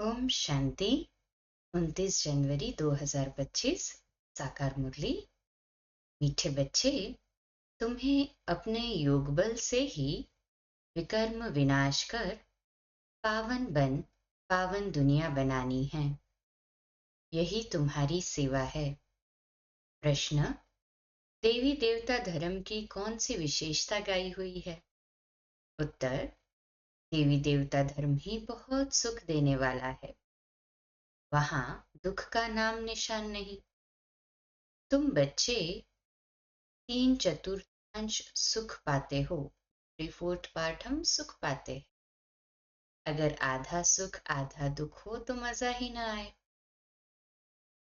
ओम शांति। 29 जनवरी 2025 साकार मुरली। मीठे बच्चे, तुम्हें अपने योग बल से ही विकर्म विनाश कर पावन दुनिया बनानी है। यही तुम्हारी सेवा है। प्रश्न: देवी देवता धर्म की कौन सी विशेषता गाई हुई है? उत्तर: देवी देवता धर्म ही बहुत सुख देने वाला है। वहां दुख का नाम निशान नहीं। तुम बच्चे 3/4 सुख पाते हो। 3/4 पार्ट हम सुख पाते हैं। अगर आधा सुख आधा दुख हो तो मजा ही ना आए।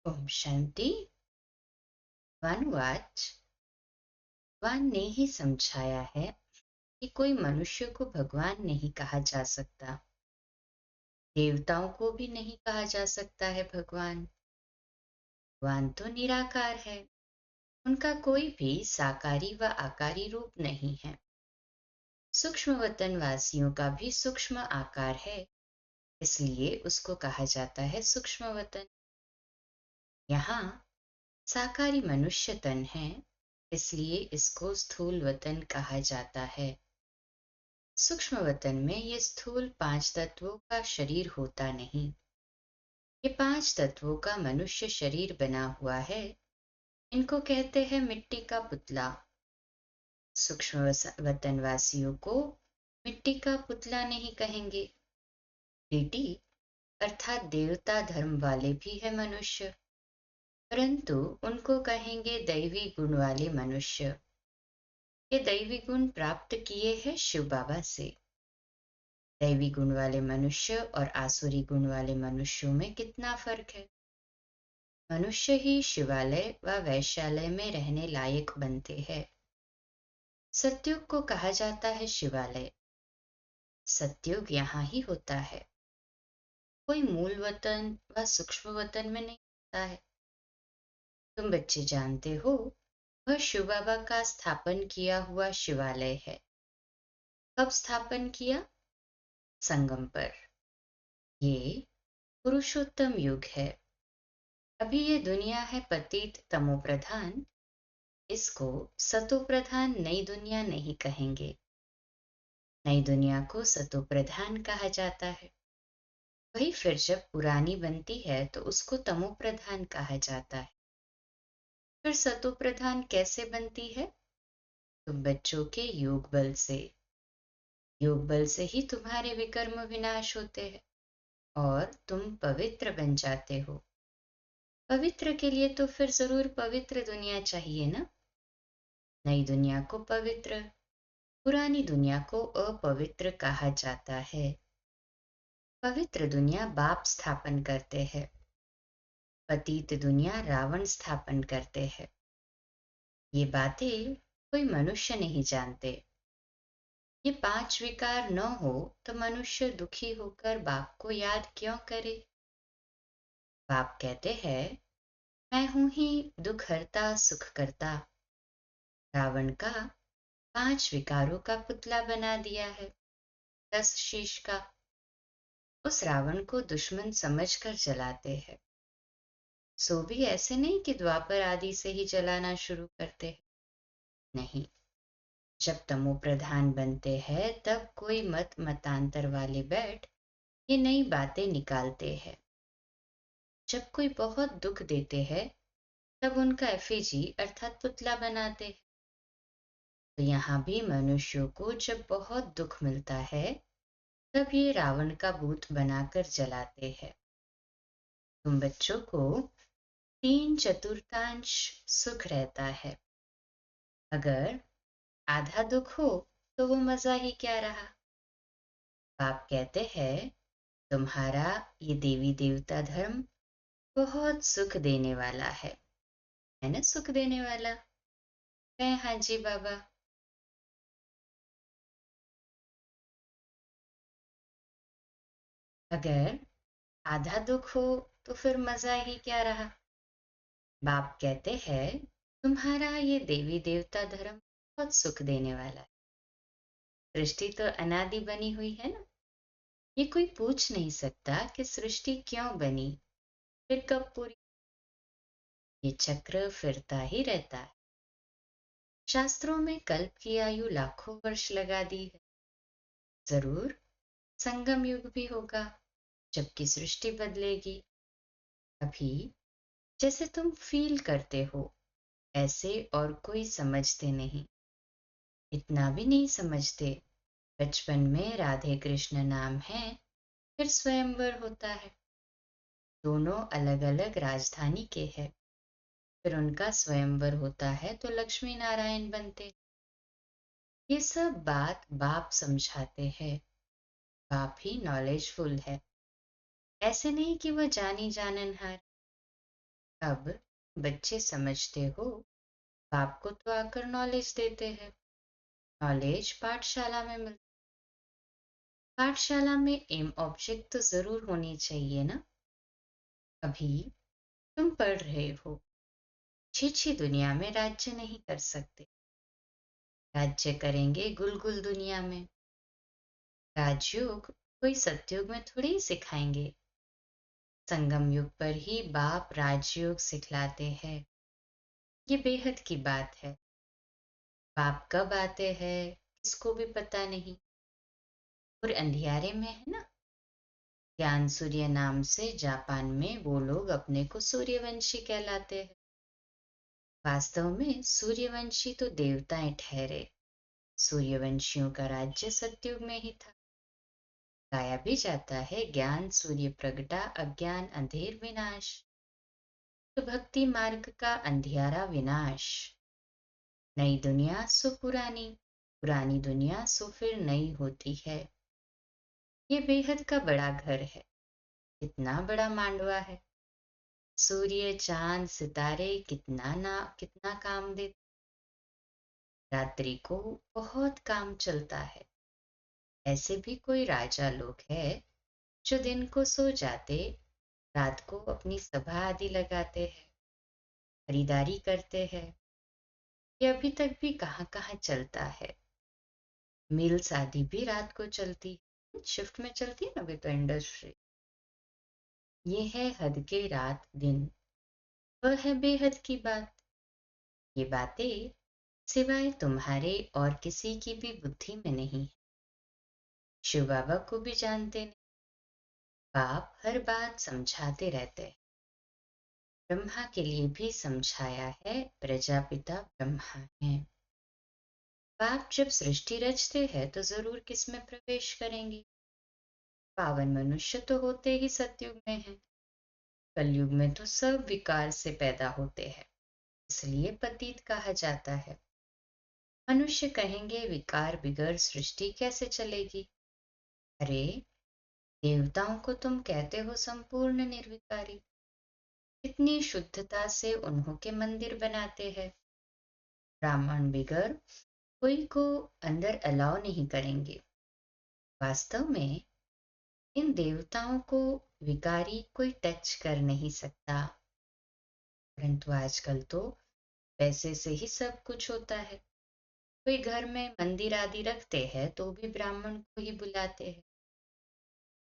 ओम शांति। वान ने ही समझाया है कि कोई मनुष्य को भगवान नहीं कहा जा सकता, देवताओं को भी नहीं कहा जा सकता है भगवान। भगवान तो निराकार है, उनका कोई भी साकारी व आकारी रूप नहीं है। सूक्ष्म वतन वासियों का भी सूक्ष्म आकार है, इसलिए उसको कहा जाता है सूक्ष्म वतन। यहाँ साकारी मनुष्य तन है, इसलिए इसको स्थूल वतन कहा जाता है। सूक्ष्म वतन में ये स्थूल 5 तत्वों का शरीर होता नहीं। ये 5 तत्वों का मनुष्य शरीर बना हुआ है। इनको कहते हैं मिट्टी का पुतला। सूक्ष्म वतन वासियों को मिट्टी का पुतला नहीं कहेंगे। डीटी अर्थात देवता धर्म वाले भी है मनुष्य, परंतु उनको कहेंगे दैवी गुण वाले मनुष्य। ये दैवी गुण प्राप्त किए हैं शिव बाबा से। दैवी गुण वाले मनुष्य और आसुरी गुण वाले मनुष्यों में कितना फर्क है। मनुष्य ही शिवालय व वैश्यालय में रहने लायक बनते हैं। सत्युग को कहा जाता है शिवालय। सत्युग यहाँ ही होता है, कोई मूल वतन व सूक्ष्म वतन में नहीं होता है। तुम बच्चे जानते हो, वह शिव बाबा का स्थापन किया हुआ शिवालय है। कब स्थापन किया? संगम पर। ये पुरुषोत्तम युग है। अभी ये दुनिया है पतित तमो प्रधान। इसको सतो प्रधान नई दुनिया नहीं कहेंगे। नई दुनिया को सतो प्रधान कहा जाता है। वही फिर जब पुरानी बनती है तो उसको तमो प्रधान कहा जाता है। फिर सतो प्रधान कैसे बनती है? तुम बच्चों के योग बल से। योग बल से ही तुम्हारे विकर्म विनाश होते हैं और तुम पवित्र बन जाते हो। पवित्र के लिए तो फिर जरूर पवित्र दुनिया चाहिए ना। नई दुनिया को पवित्र, पुरानी दुनिया को अपवित्र कहा जाता है। पवित्र दुनिया बाप स्थापन करते हैं, पतित दुनिया रावण स्थापन करते हैं। ये बातें कोई मनुष्य नहीं जानते। ये 5 विकार न हो तो मनुष्य दुखी होकर बाप को याद क्यों करे? बाप कहते हैं, मैं हूं ही दुख हरता सुख करता। रावण का 5 विकारों का पुतला बना दिया है, 10 शीश का। उस रावण को दुश्मन समझकर जलाते हैं। सो भी ऐसे नहीं कि द्वापर आदि से ही जलाना शुरू करते हैं। नहीं, जब तमो प्रधान बनते हैं तब कोई मतांतर वाले बैठ ये नई बातें निकालते हैं। जब कोई बहुत दुख देते हैं तब उनका एफिजी अर्थात पुतला बनाते हैं। तो यहाँ भी मनुष्यों को जब बहुत दुख मिलता है तब ये रावण का भूत बनाकर जलाते हैं। तुम बच्चों को 3/4 सुख रहता है। अगर आधा दुख हो तो वो मजा ही क्या रहा। बाप कहते हैं, तुम्हारा ये देवी देवता धर्म बहुत सुख देने वाला है ना? सुख देने वाला है। हाँ जी बाबा। अगर आधा दुख हो तो फिर मजा ही क्या रहा। बाप कहते हैं, तुम्हारा ये देवी देवता धर्म बहुत सुख देने वाला है। सृष्टि तो अनादि बनी हुई है ना। ये कोई पूछ नहीं सकता कि सृष्टि क्यों बनी, फिर कब पूरी। ये चक्र फिरता ही रहता है। शास्त्रों में कल्प की आयु लाखों वर्ष लगा दी है। जरूर संगम युग भी होगा, जबकि सृष्टि बदलेगी। अभी जैसे तुम फील करते हो, ऐसे और कोई समझते नहीं। इतना भी नहीं समझते, बचपन में राधे कृष्ण नाम है, फिर स्वयंवर होता है। दोनों अलग अलग राजधानी के हैं। फिर उनका स्वयंवर होता है तो लक्ष्मी नारायण बनते। ये सब बात बाप समझाते हैं। बाप ही नॉलेजफुल है, ऐसे नहीं कि वह जानी जाननहार। अब बच्चे समझते हो, बाप को तो आकर नॉलेज देते हैं। नॉलेज पाठशाला में मिलती। पाठशाला में एम ऑब्जेक्ट तो जरूर होनी चाहिए ना। अभी तुम पढ़ रहे हो, छिछी दुनिया में राज्य नहीं कर सकते। राज्य करेंगे गुलगुल दुनिया में। राजयोग कोई सतयुग में थोड़ी ही सिखाएंगे। संगम युग पर ही बाप राजयोग सिखलाते हैं। ये बेहद की बात है। बाप कब आते हैं किसको भी पता नहीं। और अंधियारे में है ना। ज्ञान सूर्य नाम से जापान में वो लोग अपने को सूर्यवंशी कहलाते हैं। वास्तव में सूर्यवंशी तो देवताएं ठहरे। सूर्यवंशियों का राज्य सतयुग में ही था। गाया भी जाता है, ज्ञान सूर्य प्रगटा अज्ञान अंधेर विनाश। तो भक्ति मार्ग का अंधियारा विनाश। नई दुनिया सो पुरानी, पुरानी दुनिया सो फिर नई होती है। ये बेहद का बड़ा घर है। कितना बड़ा मांडवा है। सूर्य चांद सितारे कितना काम देते। रात्रि को बहुत काम चलता है। ऐसे भी कोई राजा लोग हैं जो दिन को सो जाते, रात को अपनी सभा आदि लगाते हैं, खरीदारी करते हैं। ये अभी तक भी कहाँ कहाँ चलता है। मिल्स आदि भी रात को चलती है, शिफ्ट में चलती है ना, अभी तो इंडस्ट्री। ये है हद के रात दिन। वह है बेहद की बात। ये बातें सिवाय तुम्हारे और किसी की भी बुद्धि में नहीं। शिव बाबा को भी जानते नहीं। बाप हर बात समझाते रहते हैं। ब्रह्मा के लिए भी समझाया है, प्रजापिता ब्रह्मा है। बाप जब सृष्टि रचते हैं तो जरूर किसमें प्रवेश करेंगे। पावन मनुष्य तो होते ही सतयुग में है। कलयुग में तो सब विकार से पैदा होते हैं, इसलिए पतित कहा जाता है। मनुष्य कहेंगे विकार बिगर सृष्टि कैसे चलेगी। अरे, देवताओं को तुम कहते हो संपूर्ण निर्विकारी। इतनी शुद्धता से उन्हों के मंदिर बनाते हैं। ब्राह्मण बिगर कोई को अंदर अलाउ नहीं करेंगे। वास्तव में इन देवताओं को विकारी कोई टच कर नहीं सकता। परंतु आजकल तो पैसे से ही सब कुछ होता है। कोई घर में मंदिर आदि रखते हैं तो भी ब्राह्मण को ही बुलाते हैं।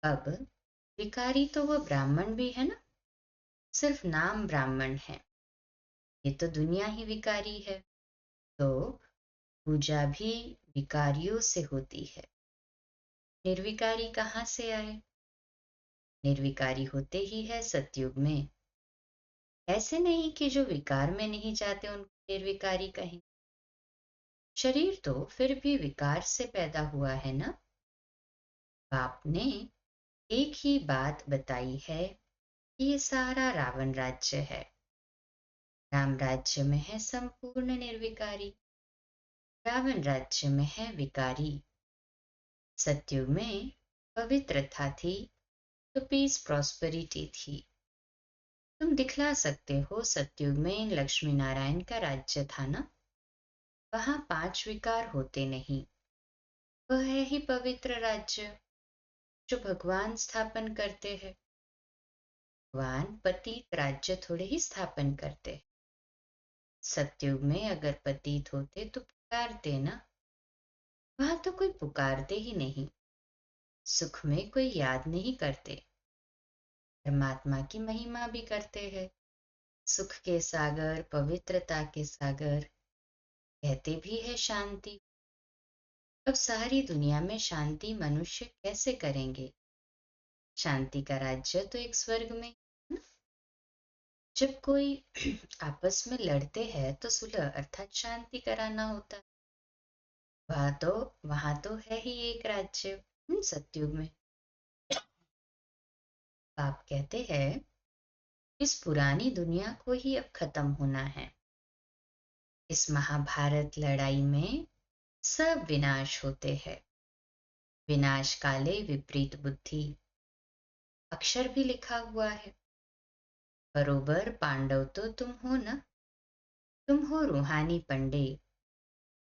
अब विकारी तो वो ब्राह्मण भी है ना, सिर्फ नाम ब्राह्मण है। ये तो दुनिया ही विकारी है। तो पूजा भी विकारियों से होती है। निर्विकारी कहाँ से आए। निर्विकारी होते ही है सतयुग में। ऐसे नहीं कि जो विकार में नहीं जाते उनको निर्विकारी कहें। शरीर तो फिर भी विकार से पैदा हुआ है ना। बाप ने एक ही बात बताई है कि ये सारा रावण राज्य है। राम राज्य में है संपूर्ण निर्विकारी, रावण राज्य में है विकारी। सतयुग में पवित्रता थी तो पीस प्रॉस्पेरिटी थी। तुम दिखला सकते हो सतयुग में लक्ष्मी नारायण का राज्य था ना। वहां पांच विकार होते नहीं। वह है ही पवित्र राज्य जो भगवान स्थापन करते हैं। भगवान पतित राज्य थोड़े ही स्थापन करते। सतयुग में अगर पतित होते तो पुकारते ना। वहां तो कोई पुकारते ही नहीं। सुख में कोई याद नहीं करते, परमात्मा की महिमा भी करते हैं। सुख के सागर, पवित्रता के सागर, कहते भी है शांति। अब सारी दुनिया में शांति मनुष्य कैसे करेंगे? शांति का राज्य तो एक स्वर्ग में है ना? जब कोई आपस में लड़ते हैं तो सुलह अर्थात शांति कराना होता है। वहां तो है ही एक राज्य, सतयुग में। आप कहते हैं इस पुरानी दुनिया को ही अब खत्म होना है। इस महाभारत लड़ाई में सब विनाश होते हैं। विनाश काले विपरीत बुद्धि, अक्षर भी लिखा हुआ है। बरोबर पांडव तो तुम हो ना, तुम हो रूहानी पंडित,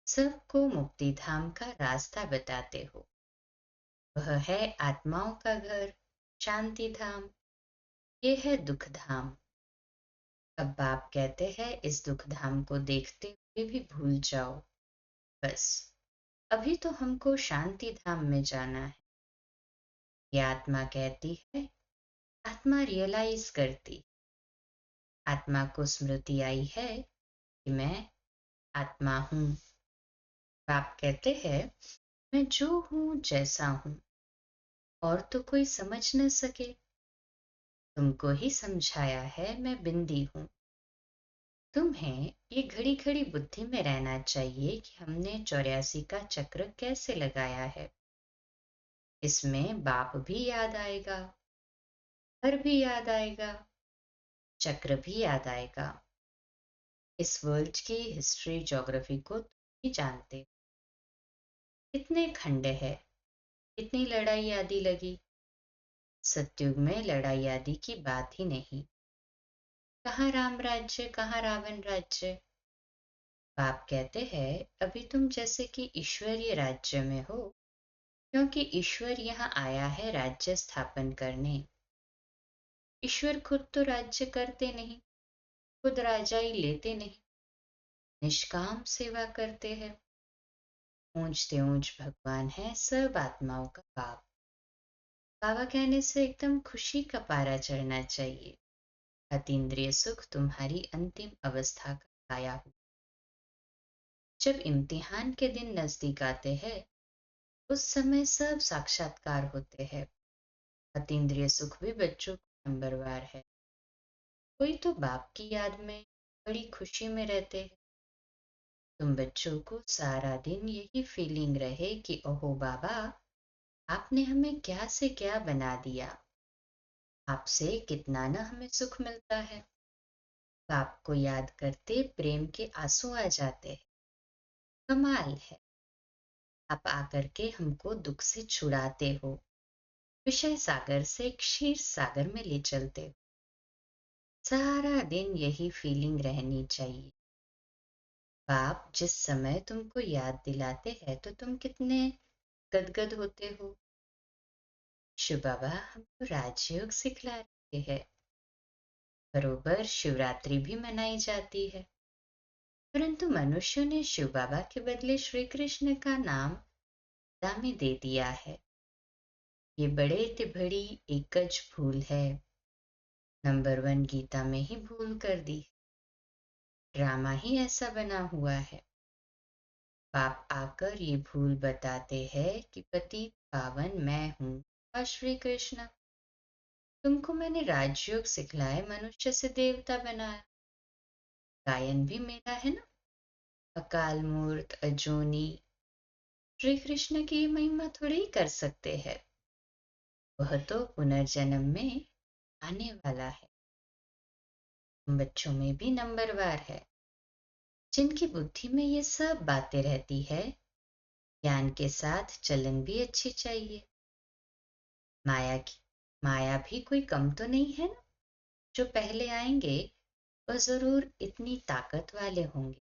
सबको मुक्ति धाम का रास्ता बताते हो। वह है आत्माओं का घर, शांति धाम। ये है दुख धाम। अब बाप कहते हैं इस दुख धाम को देखते हुए भी भूल जाओ। बस अभी तो हमको शांति धाम में जाना है। ये आत्मा कहती है, आत्मा रियलाइज करती, आत्मा को स्मृति आई है कि मैं आत्मा हूं। बाप कहते हैं मैं जो हूं जैसा हूं, और तो कोई समझ न सके। तुमको ही समझाया है मैं बिंदी हूं। तुम्हें ये घड़ी घड़ी बुद्धि में रहना चाहिए कि हमने 84 का चक्र कैसे लगाया है। इसमें बाप भी याद आएगा, घर भी याद आएगा, चक्र भी याद आएगा। इस वर्ल्ड की हिस्ट्री ज्योग्राफी को तुम ही जानते हो। कितने खंड है, कितनी लड़ाई आदि लगी। सतयुग में लड़ाई आदि की बात ही नहीं। कहाँ राम राज्य, कहाँ रावण राज्य। बाप कहते हैं अभी तुम जैसे कि ईश्वरीय राज्य में हो, क्योंकि ईश्वर यहाँ आया है राज्य स्थापन करने। ईश्वर खुद तो राज्य करते नहीं, खुद राजा ही लेते नहीं, निष्काम सेवा करते हैं। ऊंचते ऊंच भगवान है सब आत्माओं का बाप। बाबा कहने से एकदम खुशी का पारा चढ़ना चाहिए। अतीन्द्रिय सुख तुम्हारी अंतिम अवस्था का आया हुआ। जब इम्तिहान के दिन नजदीक आते हैं उस समय सब साक्षात्कार होते हैं। अतीन्द्रिय सुख भी बच्चों को नंबरवार है। कोई तो बाप की याद में बड़ी खुशी में रहते हैं। तुम बच्चों को सारा दिन यही फीलिंग रहे कि ओहो बाबा, आपने हमें क्या से क्या बना दिया। आपसे कितना न हमें सुख मिलता है। बाप को याद करते प्रेम के आंसू आ जाते हैं। कमाल है, आप आकर के हमको दुख से छुड़ाते हो, विषय सागर से क्षीर सागर में ले चलते हो। सारा दिन यही फीलिंग रहनी चाहिए। बाप जिस समय तुमको याद दिलाते हैं तो तुम कितने गदगद होते हो। शिव बाबा हमको राजयोग सिखला रहे हैं। बरोबर शिवरात्रि भी मनाई जाती है, परंतु मनुष्यों ने शिव बाबा के बदले श्री कृष्ण का नाम दामी दे दिया है। ये बड़े तिबड़ी एकज भूल है। नंबर 1 गीता में ही भूल कर दी। ड्रामा ही ऐसा बना हुआ है। बाप आकर ये भूल बताते हैं कि पतित पावन मैं हूँ और श्री कृष्ण। तुमको मैंने राजयोग सिखलाए, मनुष्य से देवता बनाया। गायन भी मेरा है ना। अकाल मूर्त अजूनी श्री कृष्ण की महिमा थोड़ी ही कर सकते हैं। वह तो पुनर्जन्म में आने वाला है। बच्चों में भी नंबरवार है। जिनकी बुद्धि में ये सब बातें रहती है, ज्ञान के साथ चलन भी अच्छी चाहिए। माया भी कोई कम तो नहीं है ना। जो पहले आएंगे वह जरूर इतनी ताकत वाले होंगे।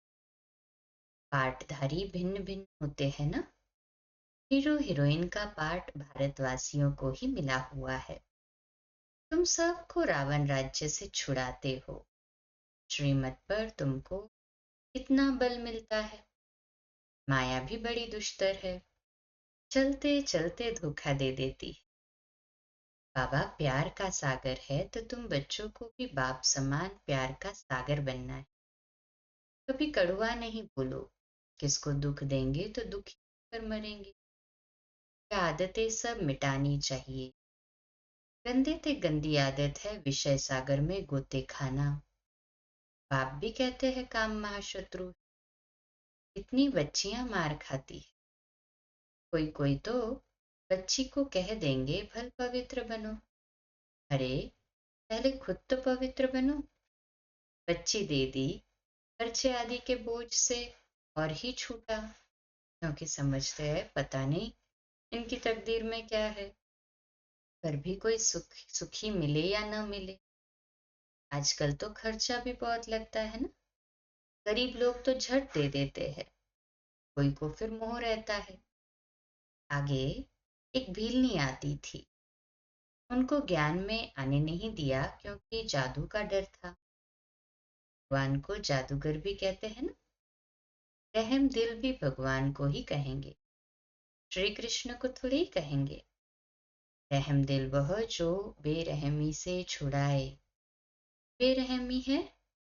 पार्टधारी भिन्न भिन्न होते हैं ना। हीरो हीरोइन का पार्ट भारतवासियों को ही मिला हुआ है। तुम सबको रावण राज्य से छुड़ाते हो। श्रीमत पर तुमको इतना बल मिलता है। माया भी बड़ी दुष्टर है। चलते चलते धोखा दे देती है। बाबा प्यार का सागर है तो तुम बच्चों को भी बाप समान प्यार का सागर बनना है। कभी कड़वा नहीं बोलो, किसको दुख देंगे तो दुखी कर मरेंगे। क्या आदतें सब मिटानी चाहिए। गंदे ते गंदी आदत है विषय सागर में गोते खाना। बाप भी कहते हैं काम महाशत्रु। इतनी बच्चियां मार खाती है। कोई कोई तो बच्ची को कह देंगे भल पवित्र बनो। अरे पहले खुद तो पवित्र बनो। बच्ची दे दी खर्चे आदि के बोझ से और ही छूटा, क्योंकि समझते हैं पता नहीं इनकी तकदीर में क्या है। पर भी कोई सुखी मिले या न मिले। आजकल तो खर्चा भी बहुत लगता है ना। गरीब लोग तो झट दे देते हैं, कोई को फिर मोह रहता है। आगे एक भीलनी आती थी, उनको ज्ञान में आने नहीं दिया क्योंकि जादू का डर था। भगवान को जादूगर भी कहते हैं ना। रहम दिल भी भगवान को ही कहेंगे, श्री कृष्ण को थोड़ी ही कहेंगे। रहम दिल वह जो बेरहमी से छुड़ाए। बेरहमी है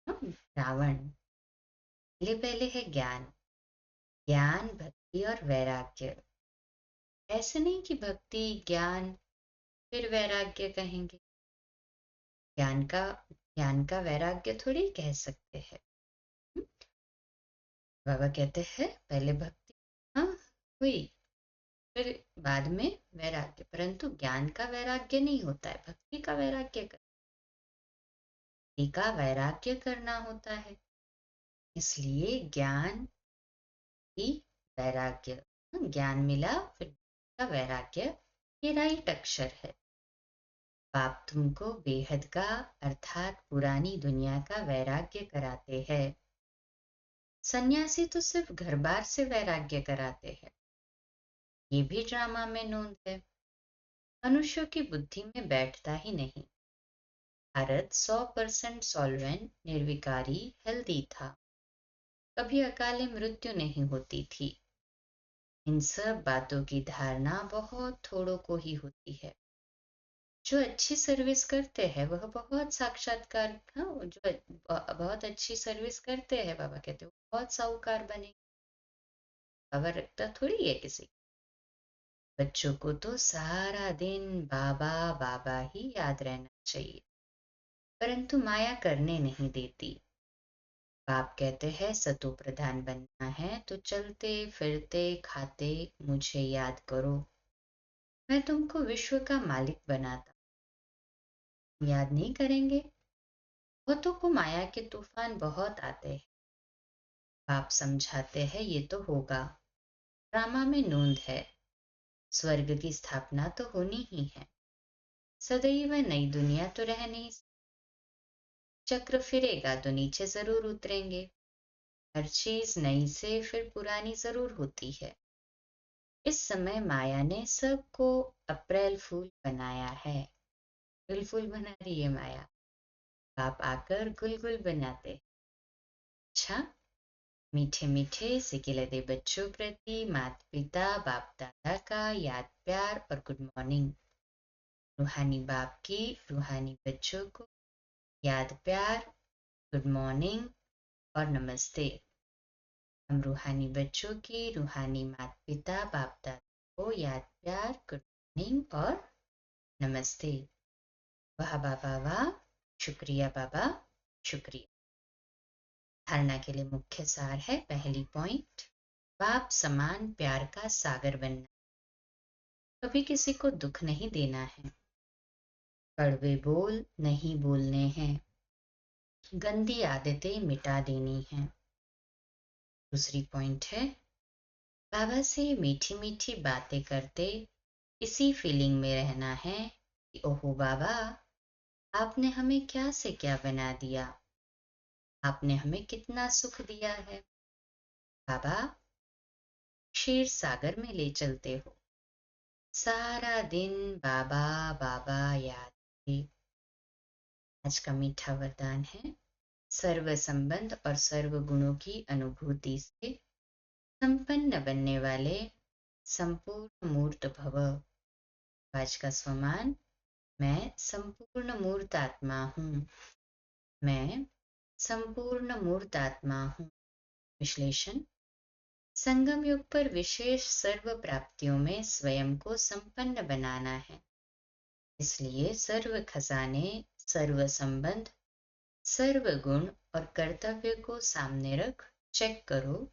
रावण। पहले पहले है ज्ञान। ज्ञान भक्ति और वैराग्य। ऐसे नहीं कि भक्ति ज्ञान फिर वैराग्य कहेंगे। ज्ञान का वैराग्य थोड़ी कह सकते हैं। बाबा कहते हैं पहले भक्ति हाँ हुई, फिर बाद में वैराग्य, परंतु ज्ञान का वैराग्य नहीं होता है, भक्ति का वैराग्य करना होता है। इसलिए ज्ञान ही वैराग्य। ज्ञान मिला फिर का वैराग्य, ये राइट अक्षर है। बाप तुमको बेहद का अर्थात पुरानी दुनिया का वैराग्य कराते हैं। सन्यासी तो सिर्फ घर बार से वैराग्य कराते हैं। ये भी ड्रामा में नोंद है। मनुष्यों की बुद्धि में बैठता ही नहीं। भारत 100% सॉल्वेंट निर्विकारी हेल्दी था। कभी अकाले मृत्यु नहीं होती थी। इन सब बातों की धारणा बहुत थोड़ों को ही होती है। जो अच्छी सर्विस करते हैं वह बहुत साक्षात्कार, हाँ, जो बहुत अच्छी सर्विस करते हैं बाबा कहते हैं बहुत साहूकार बने। बाबा रखता थोड़ी है किसी। बच्चों को तो सारा दिन बाबा बाबा ही याद रहना चाहिए, परंतु माया करने नहीं देती। बाप कहते हैं सतो प्रधान बनना है तो चलते फिरते खाते मुझे याद करो। मैं तुमको विश्व का मालिक बनाता। याद नहीं करेंगे। बहुतों को माया के तूफान बहुत आते हैं। बाप समझाते हैं ये तो होगा, ड्रामा में नोंद है। स्वर्ग की स्थापना तो होनी ही है। सदैव नई दुनिया तो रह नहीं। चक्र फिरेगा तो नीचे जरूर उतरेंगे। हर चीज नई से फिर पुरानी जरूर होती है। इस समय माया ने सबको अप्रैल फूल बनाया है। गुल फूल बना रही है माया। बाप आकर गुल गुल बनाते। अच्छा, मीठे मीठे सिकिलते बच्चों प्रति माता पिता बाप दादा का याद प्यार और गुड मॉर्निंग। रूहानी बाप की रूहानी बच्चों को याद प्यार, गुड मॉर्निंग और नमस्ते। हम रूहानी बच्चों की रूहानी माता पिता बाप दादा को याद प्यार, गुड मॉर्निंग और नमस्ते। वाह बाबा वाह, शुक्रिया बाबा शुक्रिया। धारणा के लिए मुख्य सार है पहली पॉइंट, बाप समान प्यार का सागर बनना। कभी किसी को दुख नहीं देना है। कड़वे बोल नहीं बोलने हैं। गंदी आदतें मिटा देनी हैं। दूसरी पॉइंट है बाबा से मीठी मीठी बातें करते इसी फीलिंग में रहना है कि ओहो बाबा, आपने हमें क्या से क्या बना दिया। आपने हमें कितना सुख दिया है। बाबा क्षीर सागर में ले चलते हो। सारा दिन बाबा बाबा याद। आज का मीठा वरदान है सर्व संबंध और सर्व गुणों की अनुभूति से संपन्न बनने वाले संपूर्ण मूर्त भव। आज का स्वमान, मैं संपूर्ण मूर्त आत्मा हूँ। मैं संपूर्ण मूर्त आत्मा हूँ। विश्लेषण। संगम युग पर विशेष सर्व प्राप्तियों में स्वयं को संपन्न बनाना है। इसलिए सर्व खजाने, सर्व संबंध, सर्व गुण और कर्तव्य को सामने रख चेक करो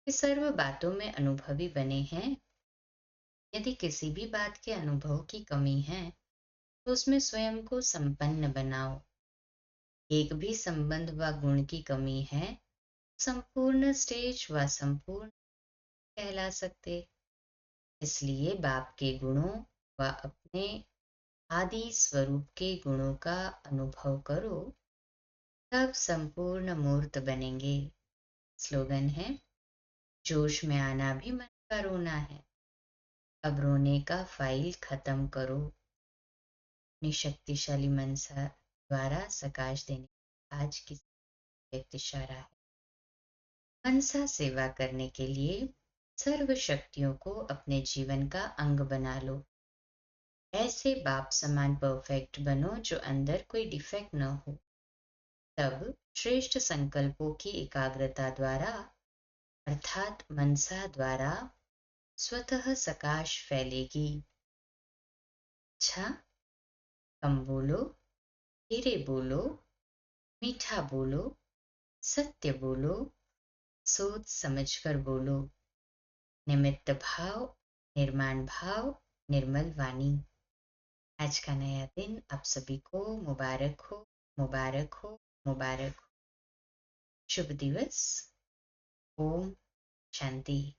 कि सर्व बातों में अनुभवी बने हैं। यदि किसी भी बात के अनुभव की कमी है तो उसमें स्वयं को संपन्न बनाओ। एक भी संबंध व गुण की कमी है, संपूर्ण स्टेज व संपूर्ण कहला सकते। इसलिए बाप के गुणों व अपने आदि स्वरूप के गुणों का अनुभव करो, तब संपूर्ण मूर्त बनेंगे। स्लोगन है, जोश में आना भी मन का रोना है। अब रोने का फाइल खत्म करो। अपनी शक्तिशाली मनसा द्वारा सकाश देने आज की व्यक्त इशारा है। मनसा सेवा करने के लिए सर्व शक्तियों को अपने जीवन का अंग बना लो। ऐसे बाप समान परफेक्ट बनो जो अंदर कोई डिफेक्ट न हो। तब श्रेष्ठ संकल्पों की एकाग्रता द्वारा अर्थात मनसा द्वारा स्वतः सकाश फैलेगी। अच्छा, कम बोलो, धीरे बोलो, मीठा बोलो, सत्य बोलो, सोच समझकर बोलो। निमित्त भाव, निर्माण भाव, निर्मल वाणी। आज का नया दिन आप सभी को मुबारक हो, मुबारक हो, मुबारक हो। शुभ दिवस। ओम शांति।